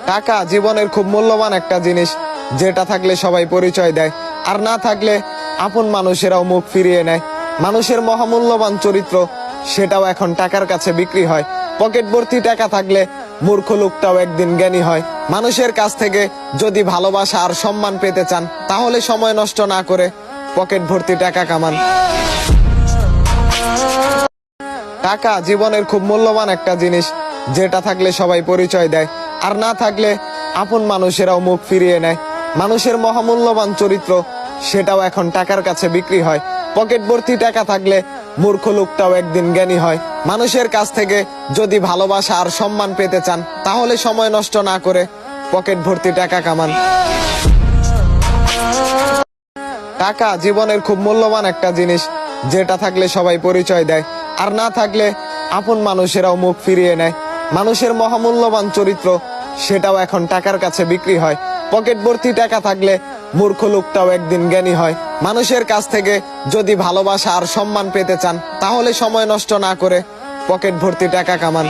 টাকা জীবনের খুব মূল্যবান একটা জিনিস, যেটা থাকলে সবাই পরিচয় দেয়, আর না থাকলে আপন মানুষেরাও মুখ ফিরিয়ে নেয়। মানুষের মহামূল্যবান চরিত্র, সেটাও এখন টাকার কাছে বিক্রি হয়। পকেট ভর্তি টাকা থাকলে মূর্খ লোকটাও একদিন জ্ঞানী হয়। মানুষের কাছ থেকে যদি ভালোবাসা আর সম্মান পেতে চান, তাহলে সময় নষ্ট না করে পকেট ভর্তি টাকা কামান। টাকা জীবনের খুব মূল্যবান একটা জিনিস, যেটা থাকলে সবাই পরিচয় দেয়, আর না থাকলে আপন মানুষেরাও মুখ ফিরিয়ে নেয়। মানুষের মহামূল্যবান চরিত্র, সেটাও এখন টাকার কাছে বিক্রি হয়। পকেট ভর্তি টাকা থাকলে মূর্খ লোকটাও একদিন জ্ঞানী হয়। মানুষের কাছ থেকে যদি ভালোবাসা আর সম্মান পেতে চান, তাহলে সময় নষ্ট না করে পকেট ভর্তি টাকা কামান। টাকা জীবনের খুব মূল্যবান একটা জিনিস, যেটা থাকলে সবাই পরিচয় দেয়, আর না থাকলে আপন মানুষেরাও মুখ ফিরিয়ে নেয়। মানুষের মহামূল্যবান চরিত্র, সেটাও এখন টাকার কাছে বিক্রি হয়। পকেট ভর্তি টাকা থাকলে মূর্খ লোকটাও একদিন জ্ঞানী হয়। মানুষের কাছ থেকে যদি ভালোবাসা আর সম্মান পেতে চান, তাহলে সময় নষ্ট না করে পকেট ভর্তি টাকা কামান।